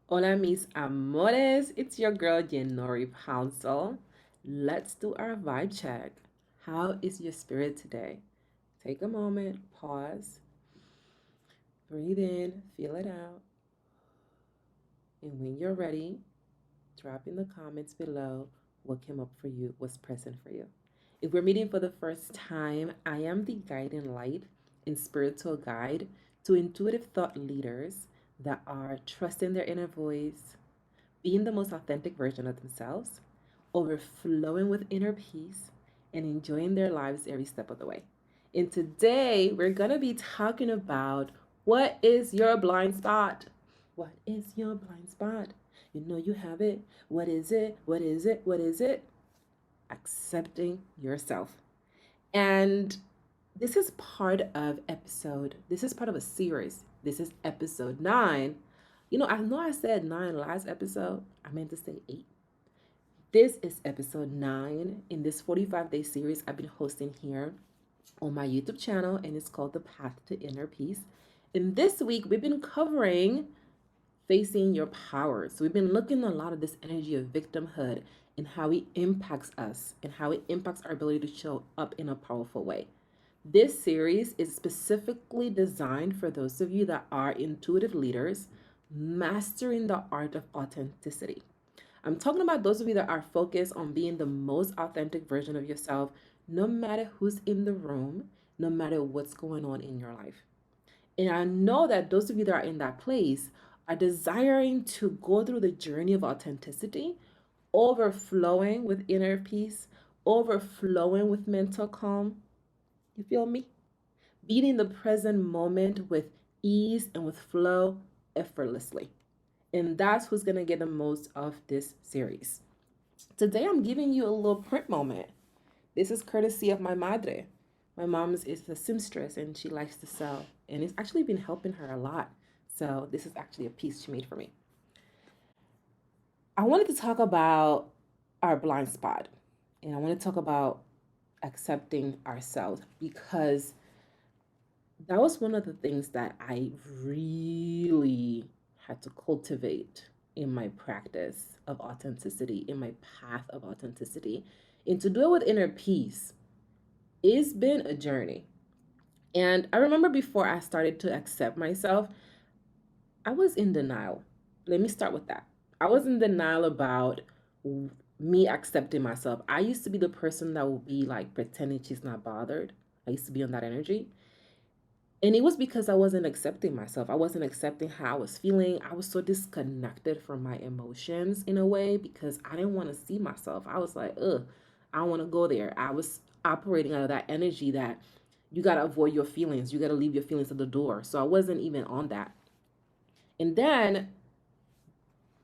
Hola, mis amores. It's your girl, Jenori Pouncil. Let's do our vibe check. How is your spirit today? Take a moment, pause, breathe in, feel it out. And when you're ready, drop in the comments below what came up for you, what's present for you. If we're meeting for the first time, I am the guiding light and spiritual guide to intuitive thought leaders that are trusting their inner voice, being the most authentic version of themselves, overflowing with inner peace, and enjoying their lives every step of the way. And today we're going to be talking about what is your blind spot? What is your blind spot? You know you have it. What is it? What is it? What is it? Accepting yourself. And this is part of a series. This is episode 9. I know I said 9 last episode. I meant to say 8. This is episode 9 in this 45-day series I've been hosting here on my YouTube channel, and it's called The Path to Inner Peace. And this week, we've been covering facing your power. So we've been looking at a lot of this energy of victimhood and how it impacts us and how it impacts our ability to show up in a powerful way. This series is specifically designed for those of you that are intuitive leaders mastering the art of authenticity. I'm talking about those of you that are focused on being the most authentic version of yourself, no matter who's in the room, no matter what's going on in your life. And I know that those of you that are in that place are desiring to go through the journey of authenticity, overflowing with inner peace, overflowing with mental calm. You feel me? Being in the present moment with ease and with flow effortlessly. And that's who's going to get the most of this series. Today, I'm giving you a little print moment. This is courtesy of my madre. My mom is a seamstress and she likes to sew, and it's actually been helping her a lot. So, this is actually a piece she made for me. I wanted to talk about our blind spot, and I want to talk about accepting ourselves because that was one of the things that I really had to cultivate in my practice of authenticity, in my path of authenticity. And to do it with inner peace, it's been a journey. And I remember before I started to accept myself, I was in denial. Let me start with that. I was in denial about me accepting myself. I used to be the person that would be like pretending she's not bothered. I used to be on that energy. And it was because I wasn't accepting myself. I wasn't accepting how I was feeling. I was so disconnected from my emotions in a way because I didn't want to see myself. I was like, ugh, I don't want to go there. I was operating out of that energy that you got to avoid your feelings. You got to leave your feelings at the door. So I wasn't even on that. And then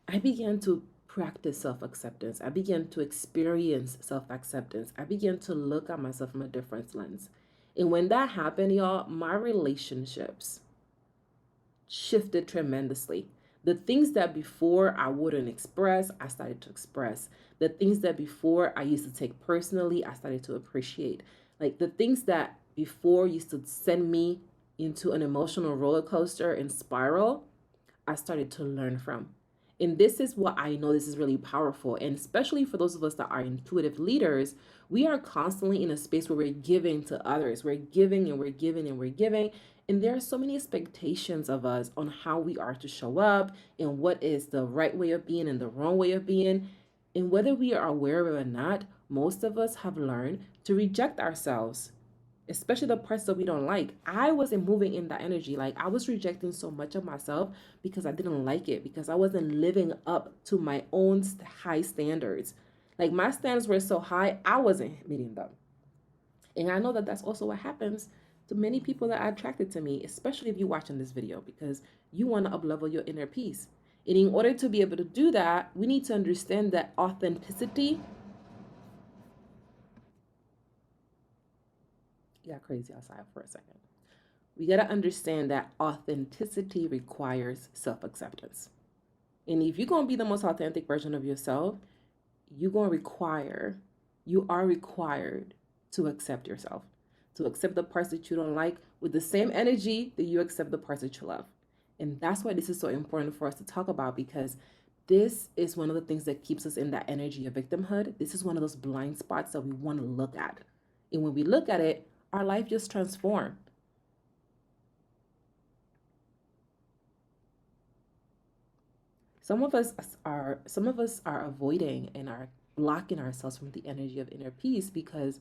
I began to practice self acceptance. I began to experience self acceptance. I began to look at myself from a different lens. And when that happened, y'all, my relationships shifted tremendously. The things that before I wouldn't express, I started to express. The things that before I used to take personally, I started to appreciate. Like the things that before used to send me into an emotional roller coaster and spiral, I started to learn from. And this is what I know this is really powerful. And especially for those of us that are intuitive leaders, we are constantly in a space where we're giving to others. We're giving and we're giving and we're giving. And there are so many expectations of us on how we are to show up and what is the right way of being and the wrong way of being. And whether we are aware of it or not, most of us have learned to reject ourselves, especially the parts that we don't like. I wasn't moving in that energy. Like I was rejecting so much of myself because I didn't like it, because I wasn't living up to my own high standards. Like my standards were so high, I wasn't meeting them. And I know that that's also what happens to many people that are attracted to me, especially if you're watching this video, because you want to uplevel your inner peace. And in order to be able to do that, we need to understand that authenticity. It got crazy outside for a second. We got to understand that authenticity requires self acceptance. And if you're going to be the most authentic version of yourself, you're going to require, you are required to accept yourself, to accept the parts that you don't like with the same energy that you accept the parts that you love. And that's why this is so important for us to talk about, because this is one of the things that keeps us in that energy of victimhood. This is one of those blind spots that we want to look at. And when we look at it, our life just transforms. Some of us are avoiding and are blocking ourselves from the energy of inner peace because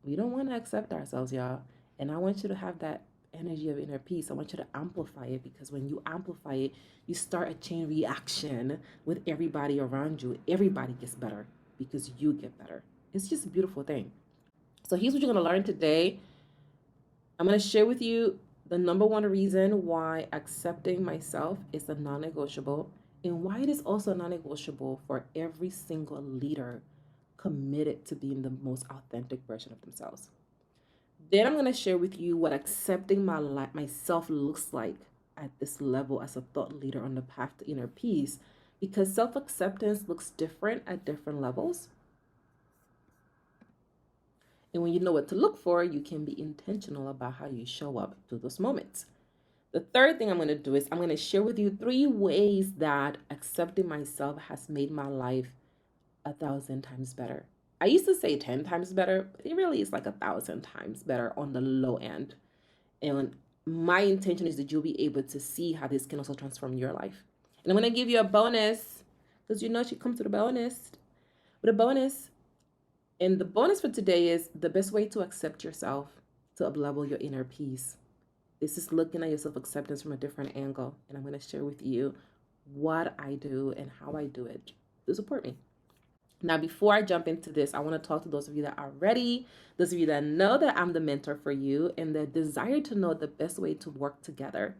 we don't want to accept ourselves, y'all. And I want you to have that energy of inner peace. I want you to amplify it, because when you amplify it, you start a chain reaction with everybody around you. Everybody gets better because you get better. It's just a beautiful thing. So here's what you're going to learn today. I'm going to share with you the number one reason why accepting myself is a non-negotiable, and why it is also non-negotiable for every single leader committed to being the most authentic version of themselves. Then I'm going to share with you what accepting myself looks like at this level as a thought leader on the path to inner peace, because self-acceptance looks different at different levels. And when you know what to look for, you can be intentional about how you show up to those moments. The third thing I'm going to do is I'm going to share with you 3 ways that accepting myself has made my life 1,000 times better. I used to say 10 times better, but it really is like 1,000 times better on the low end. And my intention is that you'll be able to see how this can also transform your life. And I'm going to give you a bonus, because you know she comes with a bonus. With a bonus. And the bonus for today is the best way to accept yourself, to uplevel your inner peace. This is looking at your self-acceptance from a different angle. And I'm going to share with you what I do and how I do it to support me. Now, before I jump into this, I want to talk to those of you that are ready, those of you that know that I'm the mentor for you, and that desire to know the best way to work together.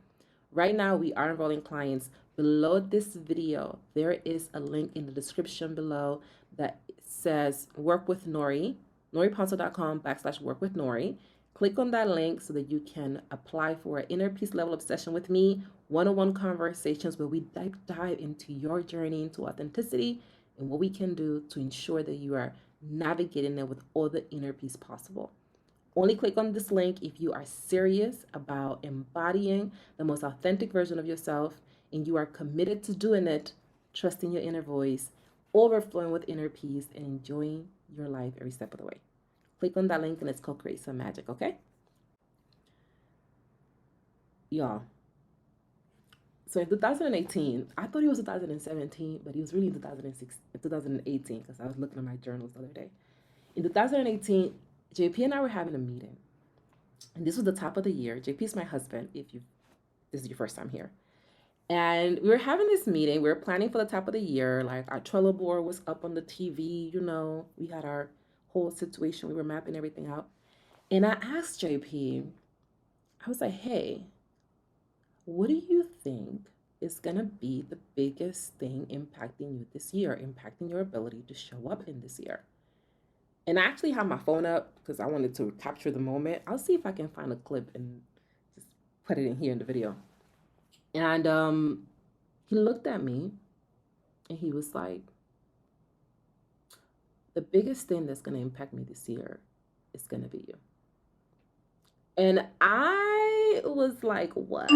Right now, we are enrolling clients. Below this video, there is a link in the description below that says work with Nori, noriponso.com/work with Nori. Click on that link so that you can apply for an inner peace level obsession with me, one-on-one conversations where we dive into your journey into authenticity and what we can do to ensure that you are navigating it with all the inner peace possible. Only click on this link if you are serious about embodying the most authentic version of yourself and you are committed to doing it, trusting your inner voice, overflowing with inner peace, and enjoying your life every step of the way. Click on that link and let's co-create some magic, okay? Y'all. So in 2018, I thought it was 2017, but it was really 2018, because I was looking at my journals the other day. In 2018, JP and I were having a meeting. And this was the top of the year. JP is my husband, if this is your first time here. And we were having this meeting. We were planning for the top of the year. Like, our Trello board was up on the TV, we had our whole situation. We were mapping everything out. And I asked JP, I was like, hey, what do you think is going to be the biggest thing impacting you this year, impacting your ability to show up in this year? And I actually have my phone up because I wanted to capture the moment. I'll see if I can find a clip and just put it in here in the video. And he looked at me and he was like, the biggest thing that's going to impact me this year is going to be you. And I was like, what?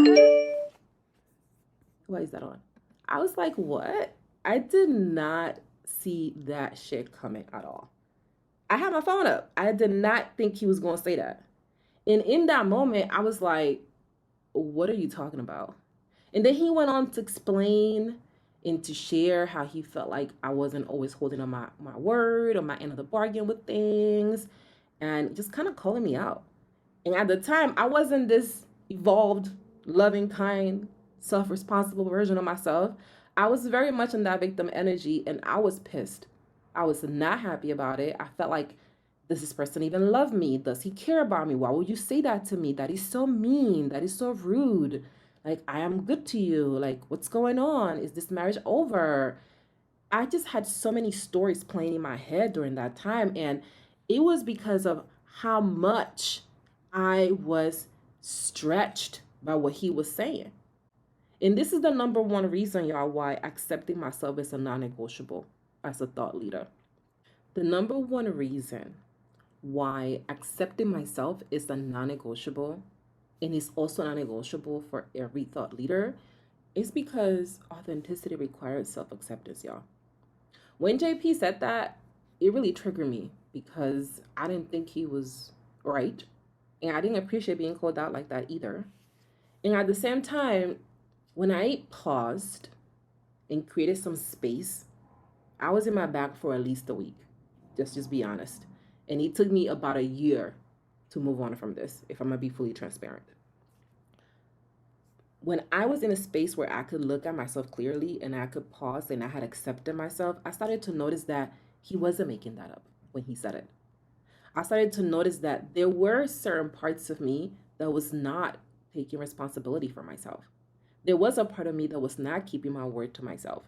Why is that on? I was like, what? I did not see that shit coming at all. I had my phone up. I did not think he was going to say that. And in that moment, I was like, what are you talking about? And then he went on to explain and to share how he felt like I wasn't always holding on my word or my end of the bargain with things, and just kind of calling me out. And at the time, I wasn't this evolved, loving, kind, self-responsible version of myself. I was very much in that victim energy, and I was pissed. I was not happy about it. I felt like, does this person even love me? Does he care about me? Why would you say that to me? That is so mean. That is so rude. Like, I am good to you. Like, what's going on? Is this marriage over? I just had so many stories playing in my head during that time. And it was because of how much I was stretched by what he was saying. And this is the number one reason, y'all, why accepting myself is a non-negotiable as a thought leader. The number one reason why accepting myself is a non-negotiable, and it's also non-negotiable for every thought leader, It's because authenticity requires self-acceptance, y'all. When JP said that, it really triggered me because I didn't think he was right. And I didn't appreciate being called out like that either. And at the same time, when I paused and created some space, I was in my bag for at least a week. Just be honest. And it took me about a year to move on from this, if I'm gonna be fully transparent. When I was in a space where I could look at myself clearly and I could pause and I had accepted myself, I started to notice that he wasn't making that up when he said it. I started to notice that there were certain parts of me that was not taking responsibility for myself. There was a part of me that was not keeping my word to myself.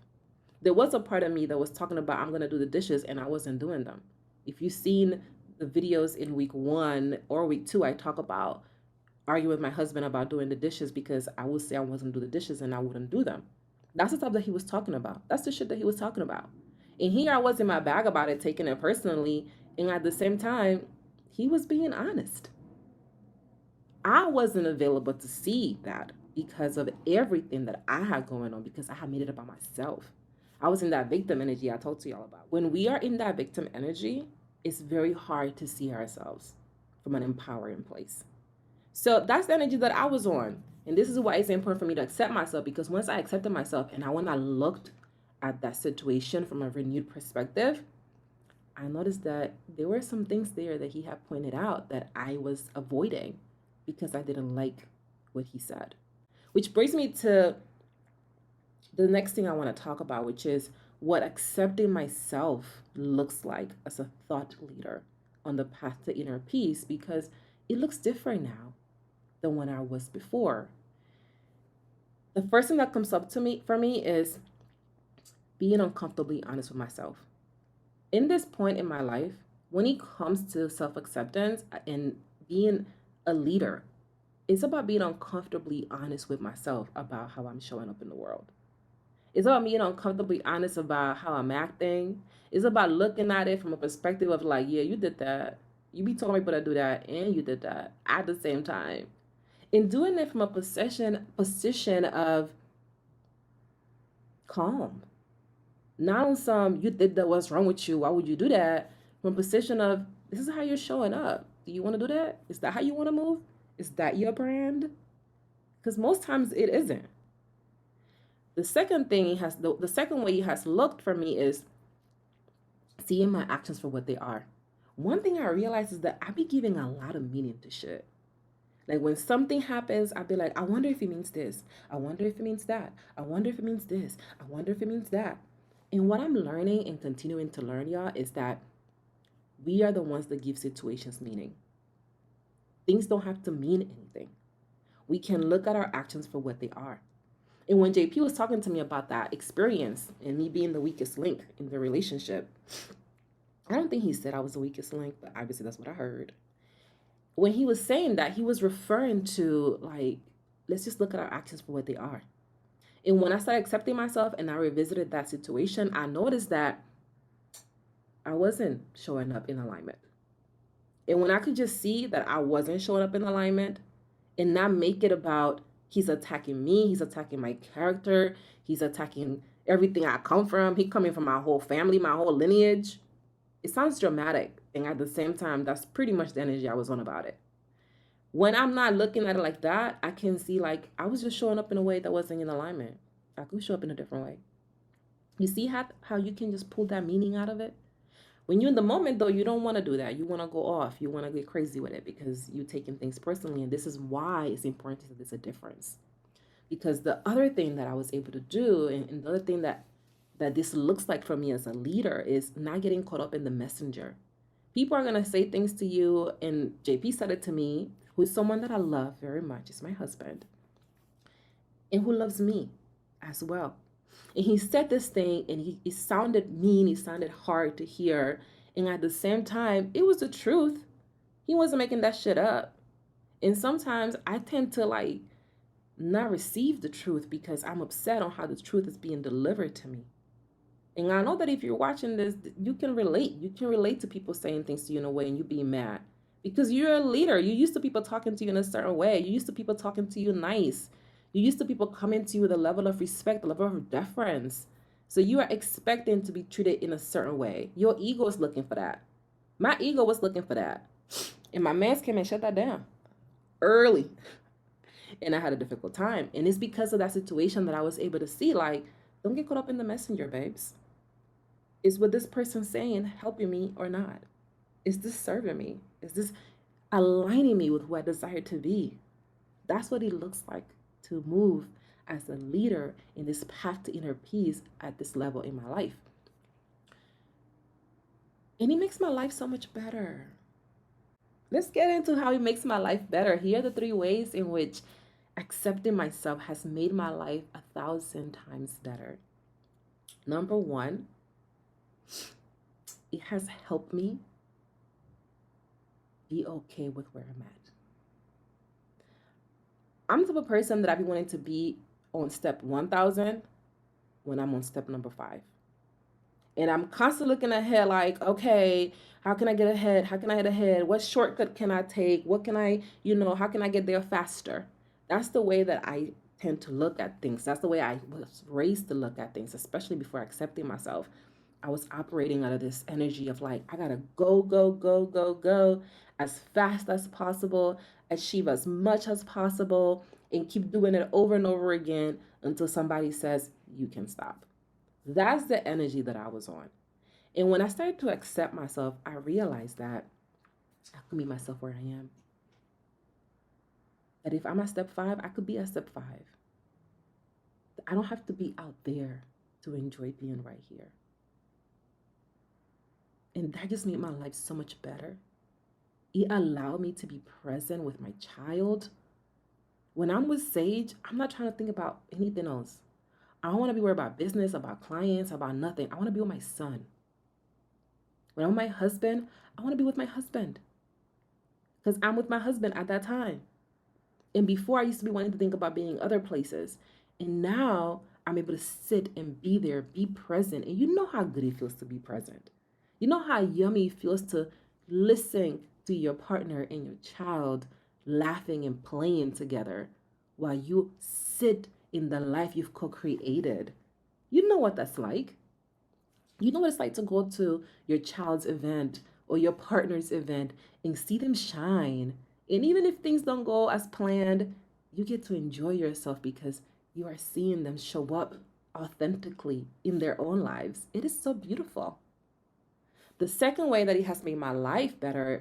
There was a part of me that was talking about I'm going to do the dishes and I wasn't doing them. If you've seen the videos in week 1 or week 2, I talk about arguing with my husband about doing the dishes because I would say I wasn't do the dishes and I wouldn't do them. That's the stuff that he was talking about. That's the shit that he was talking about. And here I was in my bag about it, taking it personally. And at the same time, he was being honest. I wasn't available to see that because of everything that I had going on, because I had made it about myself. I was in that victim energy I told to y'all about. When we are in that victim energy, it's very hard to see ourselves from an empowering place. So that's the energy that I was on. And this is why it's important for me to accept myself, because once I accepted myself and when I looked at that situation from a renewed perspective, I noticed that there were some things there that he had pointed out that I was avoiding because I didn't like what he said. Which brings me to the next thing I want to talk about, which is what accepting myself looks like as a thought leader on the path to inner peace, because it looks different now than when I was before. The first thing that comes up to me for me is being uncomfortably honest with myself. In this point in my life, when it comes to self-acceptance and being a leader, it's about being uncomfortably honest with myself about how I'm showing up in the world. It's about being uncomfortably honest about how I'm acting. It's about looking at it from a perspective of like, yeah, you did that. You be telling people to do that, and you did that at the same time. And doing it from a position of calm. Not on some, you did that, what's wrong with you? Why would you do that? From a position of, this is how you're showing up. Do you want to do that? Is that how you want to move? Is that your brand? Because most times it isn't. The second thing the second way it has looked for me is seeing my actions for what they are. One thing I realized is that I be giving a lot of meaning to shit. Like when something happens, I'll be like, I wonder if it means this. I wonder if it means that. I wonder if it means this. I wonder if it means that. And what I'm learning and continuing to learn, y'all, is that we are the ones that give situations meaning. Things don't have to mean anything. We can look at our actions for what they are. And when JP was talking to me about that experience and me being the weakest link in the relationship, I don't think he said I was the weakest link, but obviously that's what I heard. When he was saying that, he was referring to like, let's just look at our actions for what they are. And when I started accepting myself and I revisited that situation, I noticed that I wasn't showing up in alignment. And when I could just see that I wasn't showing up in alignment and not make it about he's attacking me, he's attacking my character, he's attacking everything I come from, he coming from my whole family, my whole lineage. It sounds dramatic. And at the same time, that's pretty much the energy I was on about it. When I'm not looking at it like that, I can see like I was just showing up in a way that wasn't in alignment. I could show up in a different way. You see how you can just pull that meaning out of it? When you're in the moment, though, you don't want to do that. You want to go off. You want to get crazy with it because you're taking things personally. And this is why it's important to say there's a difference. Because the other thing that I was able to do, and the other thing that this looks like for me as a leader, is not getting caught up in the messenger. People are going to say things to you, and JP said it to me, who's someone that I love very much. It's my husband. And who loves me as well. And he said this thing, and he sounded mean, he sounded hard to hear. And at the same time, it was the truth. He wasn't making that shit up. And sometimes I tend to like not receive the truth because I'm upset on how the truth is being delivered to me. And I know that if you're watching this, you can relate. You can relate to people saying things to you in a way and you being mad. Because you're a leader. You're used to people talking to you in a certain way. You're used to people talking to you nice. You used to people coming to you with a level of respect, a level of deference. So you are expecting to be treated in a certain way. Your ego is looking for that. My ego was looking for that. And my man's came and shut that down early. And I had a difficult time. And it's because of that situation that I was able to see, like, don't get caught up in the messenger, babes. Is what this person saying helping me or not? Is this serving me? Is this aligning me with who I desire to be? That's what it looks like to move as a leader in this path to inner peace at this level in my life. And it makes my life so much better. Let's get into how it makes my life better. Here are the 3 ways in which accepting myself has made my life 1,000 times better. Number 1, it has helped me be okay with where I'm at. I'm the type of person that I be wanting to be on step 1,000 when I'm on step number 5. And I'm constantly looking ahead like, okay, how can I get ahead? How can I get ahead? What shortcut can I take? What can I, how can I get there faster? That's the way that I tend to look at things. That's the way I was raised to look at things, especially before accepting myself. I was operating out of this energy of like, I gotta go, go, go, go, go as fast as possible, achieve as much as possible, and keep doing it over and over again until somebody says, you can stop. That's the energy that I was on. And when I started to accept myself, I realized that I could meet myself where I am. That if I'm at step 5, I could be at step 5. I don't have to be out there to enjoy being right here. And that just made my life so much better. It allowed me to be present with my child. When I'm with Sage, I'm not trying to think about anything else. I don't want to be worried about business, about clients, about nothing. I want to be with my son. When I'm with my husband, I want to be with my husband. Because I'm with my husband at that time. And before, I used to be wanting to think about being other places. And now I'm able to sit and be there, be present. And you know how good it feels to be present. You know how yummy it feels to listen to your partner and your child laughing and playing together while you sit in the life you've co-created. You know what that's like. You know what it's like to go to your child's event or your partner's event and see them shine. And even if things don't go as planned, you get to enjoy yourself because you are seeing them show up authentically in their own lives. It is so beautiful. The second way that it has made my life better,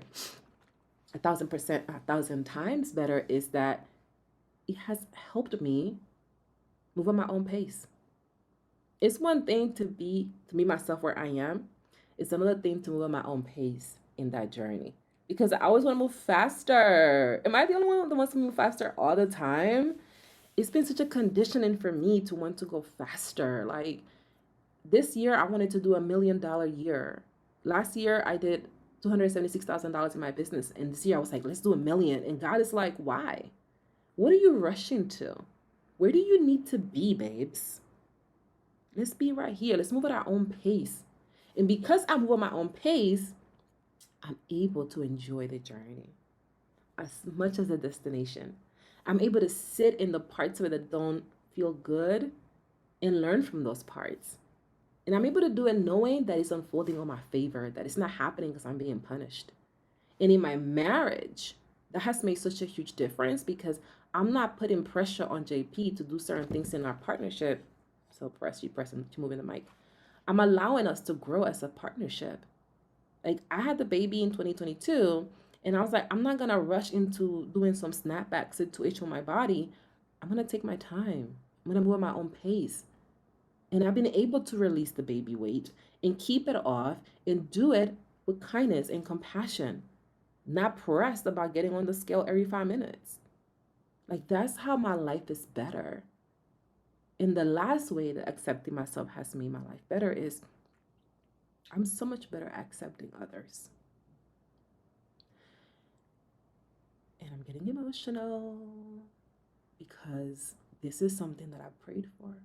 1,000%, 1,000 times better, is that it has helped me move at my own pace. It's one thing to meet myself where I am. It's another thing to move at my own pace in that journey. Because I always want to move faster. Am I the only one that wants to move faster all the time? It's been such a conditioning for me to want to go faster. Like this year, I wanted to do $1 million year. Last year, I did $276,000 in my business. And this year, I was like, let's do 1 million. And God is like, why? What are you rushing to? Where do you need to be, babes? Let's be right here. Let's move at our own pace. And because I move at my own pace, I'm able to enjoy the journey as much as the destination. I'm able to sit in the parts of it that don't feel good and learn from those parts. And I'm able to do it knowing that it's unfolding on my favor, that it's not happening because I'm being punished. And in my marriage, that has made such a huge difference because I'm not putting pressure on JP to do certain things in our partnership. So you moving the mic. I'm allowing us to grow as a partnership. Like I had the baby in 2022 and I was like, I'm not going to rush into doing some snapback situation with my body. I'm going to take my time. I'm going to move at my own pace. And I've been able to release the baby weight and keep it off and do it with kindness and compassion, not pressed about getting on the scale every 5 minutes. Like that's how my life is better. And the last way that accepting myself has made my life better is I'm so much better at accepting others. And I'm getting emotional because this is something that I prayed for.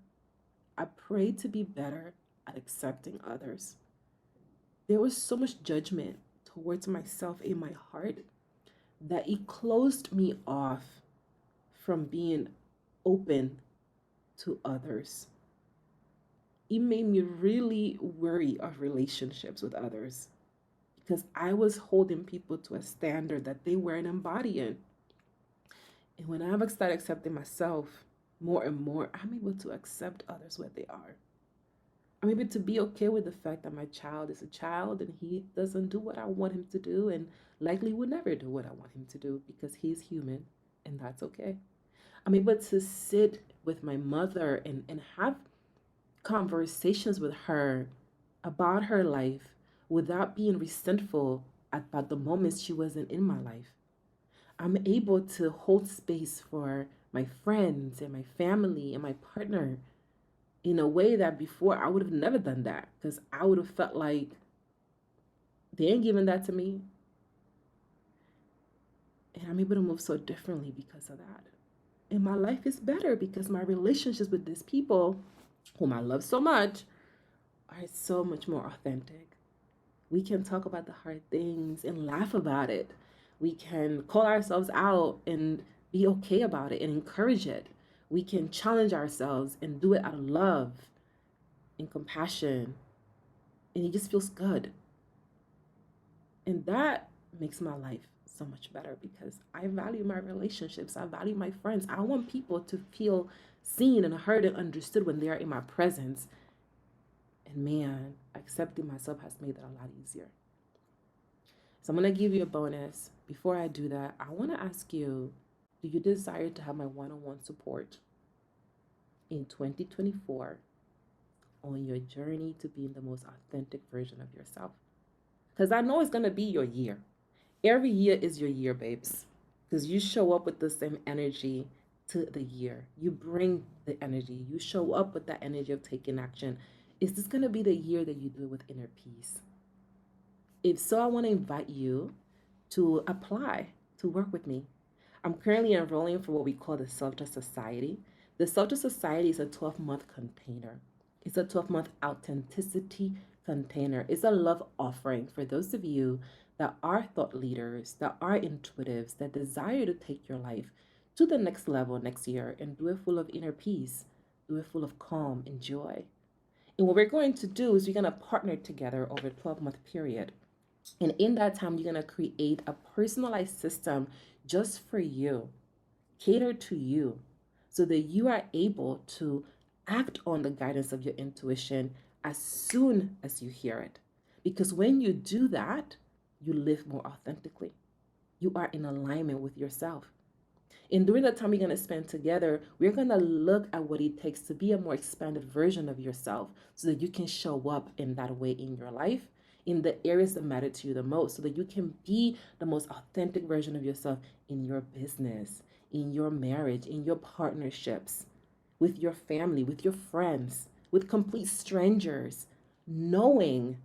I prayed to be better at accepting others. There was so much judgment towards myself in my heart that it closed me off from being open to others. It made me really wary of relationships with others because I was holding people to a standard that they weren't embodying. And when I've started accepting myself more and more, I'm able to accept others where they are. I'm able to be okay with the fact that my child is a child and he doesn't do what I want him to do and likely would never do what I want him to do because he's human and that's okay. I'm able to sit with my mother and have conversations with her about her life without being resentful about the moments she wasn't in my life. I'm able to hold space for my friends and my family and my partner in a way that before I would have never done that because I would have felt like they ain't giving that to me. And I'm able to move so differently because of that. And my life is better because my relationships with these people whom I love so much are so much more authentic. We can talk about the hard things and laugh about it. We can call ourselves out and be okay about it and encourage it. We can challenge ourselves and do it out of love and compassion. And it just feels good. And that makes my life so much better because I value my relationships. I value my friends. I want people to feel seen and heard and understood when they are in my presence. And man, accepting myself has made that a lot easier. So I'm going to give you a bonus. Before I do that, I want to ask you, do you desire to have my one-on-one support in 2024 on your journey to being the most authentic version of yourself? Because I know it's going to be your year. Every year is your year, babes. Because you show up with the same energy to the year. You bring the energy. You show up with that energy of taking action. Is this going to be the year that you do it with inner peace? If so, I want to invite you to apply to work with me. I'm currently enrolling for what we call the Self Society. The Self Society is a 12-month container. It's a 12-month authenticity container. It's a love offering for those of you that are thought leaders, that are intuitives, that desire to take your life to the next level next year and do it full of inner peace, do it full of calm and joy. And what we're going to do is we're going to partner together over a 12-month period. And in that time, you're going to create a personalized system just for you, catered to you, so that you are able to act on the guidance of your intuition as soon as you hear it. Because when you do that, you live more authentically. You are in alignment with yourself. And during the time we're going to spend together, we're going to look at what it takes to be a more expanded version of yourself so that you can show up in that way in your life, in the areas that matter to you the most, so that you can be the most authentic version of yourself in your business, in your marriage, in your partnerships, with your family, with your friends, with complete strangers, knowing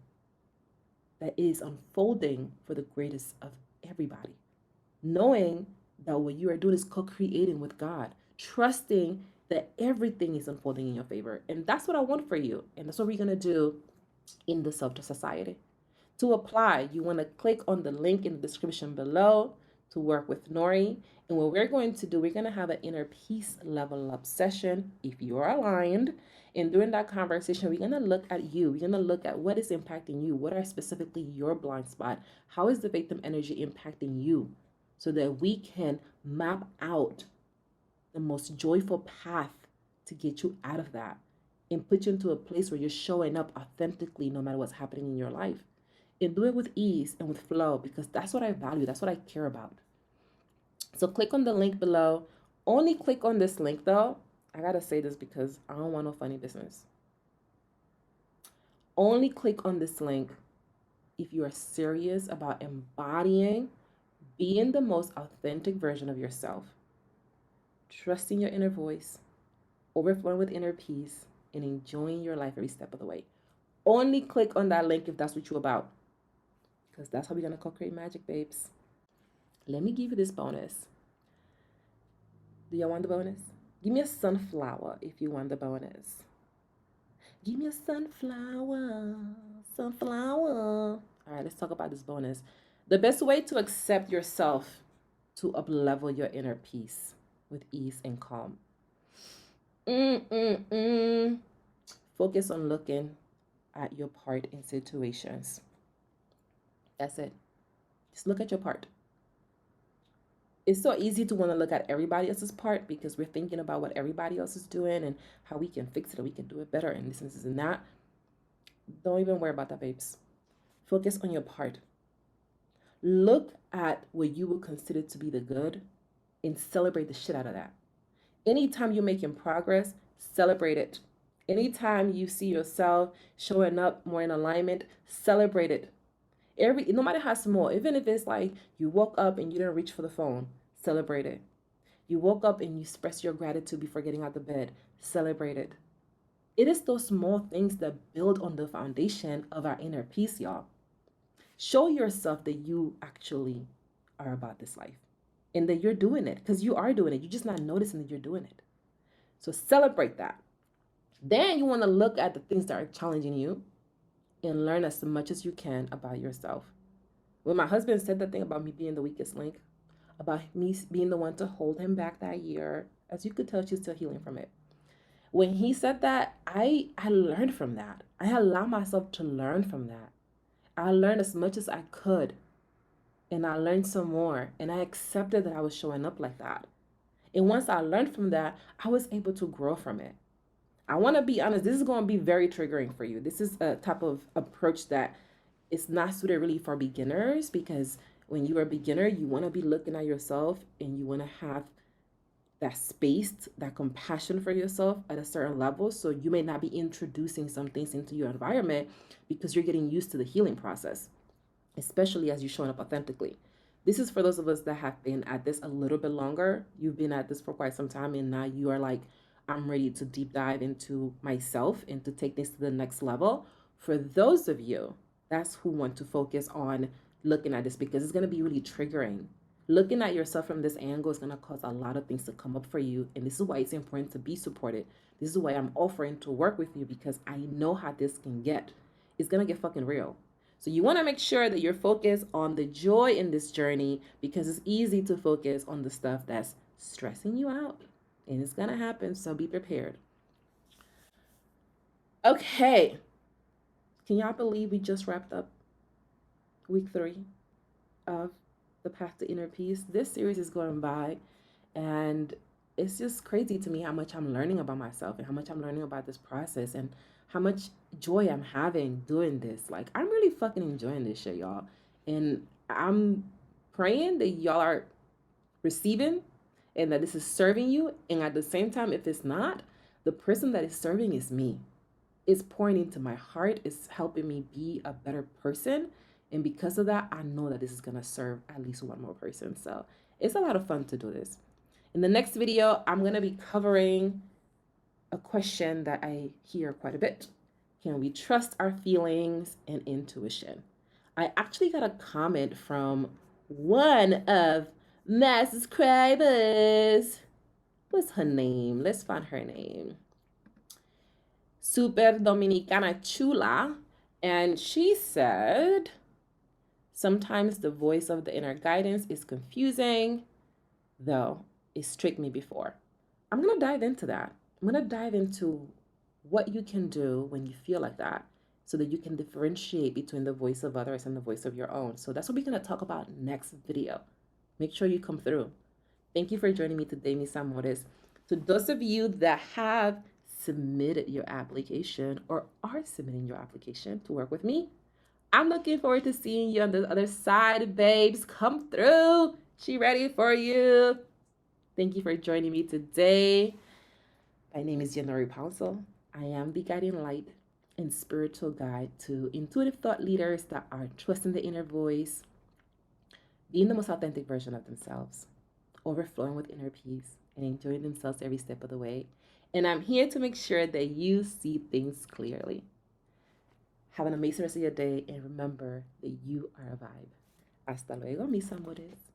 that it is unfolding for the greatest of everybody, knowing that what you are doing is co-creating with God, trusting that everything is unfolding in your favor. And that's what I want for you. And that's what we're going to do in the Self Society. To apply, you want to click on the link in the description below to work with Nori. And what we're going to do, we're going to have an inner peace level up session if you're aligned. And during that conversation, we're going to look at you. We're going to look at what is impacting you. What are specifically your blind spot? How is the victim energy impacting you? So that we can map out the most joyful path to get you out of that and put you into a place where you're showing up authentically no matter what's happening in your life. And do it with ease and with flow because that's what I value. That's what I care about. So click on the link below. Only click on this link though. I gotta say this because I don't want no funny business. Only click on this link if you are serious about embodying being the most authentic version of yourself, trusting your inner voice, overflowing with inner peace, and enjoying your life every step of the way. Only click on that link if that's what you're about, because that's how we're going to co-create magic, babes. Let me give you this bonus. Do y'all want the bonus? Give me a sunflower if you want the bonus. Give me a sunflower, sunflower. All right, let's talk about this bonus. The best way to accept yourself to uplevel your inner peace with ease and calm. Focus on looking at your part in situations. That's it. Just look at your part. It's so easy to want to look at everybody else's part because we're thinking about what everybody else is doing and how we can fix it and we can do it better and this and that. Don't even worry about that, babes. Focus on your part. Look at what you would consider to be the good and celebrate the shit out of that. Anytime you're making progress, celebrate it. Anytime you see yourself showing up more in alignment, celebrate it. No matter how small, even if it's like you woke up and you didn't reach for the phone, celebrate it. You woke up and you express your gratitude before getting out of bed, celebrate it. It is those small things that build on the foundation of our inner peace, y'all. Show yourself that you actually are about this life and that you're doing it because you are doing it. You're just not noticing that you're doing it. So celebrate that. Then you want to look at the things that are challenging you and learn as much as you can about yourself. When my husband said that thing about me being the weakest link, about me being the one to hold him back that year, as you could tell, she's still healing from it. When he said that, I learned from that. I allowed myself to learn from that. I learned as much as I could. And I learned some more. And I accepted that I was showing up like that. And once I learned from that, I was able to grow from it. I want to be honest, this is going to be very triggering for you. This is a type of approach that is not suited really for beginners because when you're a beginner, you want to be looking at yourself and you want to have that space, that compassion for yourself at a certain level. So you may not be introducing some things into your environment because you're getting used to the healing process, especially as you're showing up authentically. This is for those of us that have been at this a little bit longer. You've been at this for quite some time, and now you are like, I'm ready to deep dive into myself and to take this to the next level. For those of you, that's who want to focus on looking at this because it's going to be really triggering. Looking at yourself from this angle is going to cause a lot of things to come up for you. And this is why it's important to be supported. This is why I'm offering to work with you because I know how this can get. It's going to get fucking real. So you want to make sure that you're focused on the joy in this journey because it's easy to focus on the stuff that's stressing you out. And it's going to happen, so be prepared. Okay. Can y'all believe we just wrapped up week 3 of the Path to Inner Peace? This series is going by, and it's just crazy to me how much I'm learning about myself and how much I'm learning about this process and how much joy I'm having doing this. Like, I'm really fucking enjoying this shit, y'all. And I'm praying that y'all are receiving and that this is serving you. And at the same time, if it's not, the person that is serving is me. It's pouring into my heart. It's helping me be a better person. And because of that, I know that this is going to serve at least one more person. So it's a lot of fun to do this. In the next video, I'm going to be covering a question that I hear quite a bit. Can we trust our feelings and intuition? I actually got a comment from one of my subscribers. What's her name? Let's find her name. Super Dominicana Chula. And she said, sometimes the voice of the inner guidance is confusing, though it's tricked me before. I'm going to dive into that. I'm going to dive into what you can do when you feel like that so that you can differentiate between the voice of others and the voice of your own. So that's what we're going to talk about next video. Make sure you come through. Thank you for joining me today, mis amores. To those of you that have submitted your application or are submitting your application to work with me, I'm looking forward to seeing you on the other side, babes. Come through. She ready for you. Thank you for joining me today. My name is January Pouncil. I am the guiding light and spiritual guide to intuitive thought leaders that are trusting the inner voice, being the most authentic version of themselves, overflowing with inner peace, and enjoying themselves every step of the way. And I'm here to make sure that you see things clearly. Have an amazing rest of your day, and remember that you are a vibe. Hasta luego, mis amores.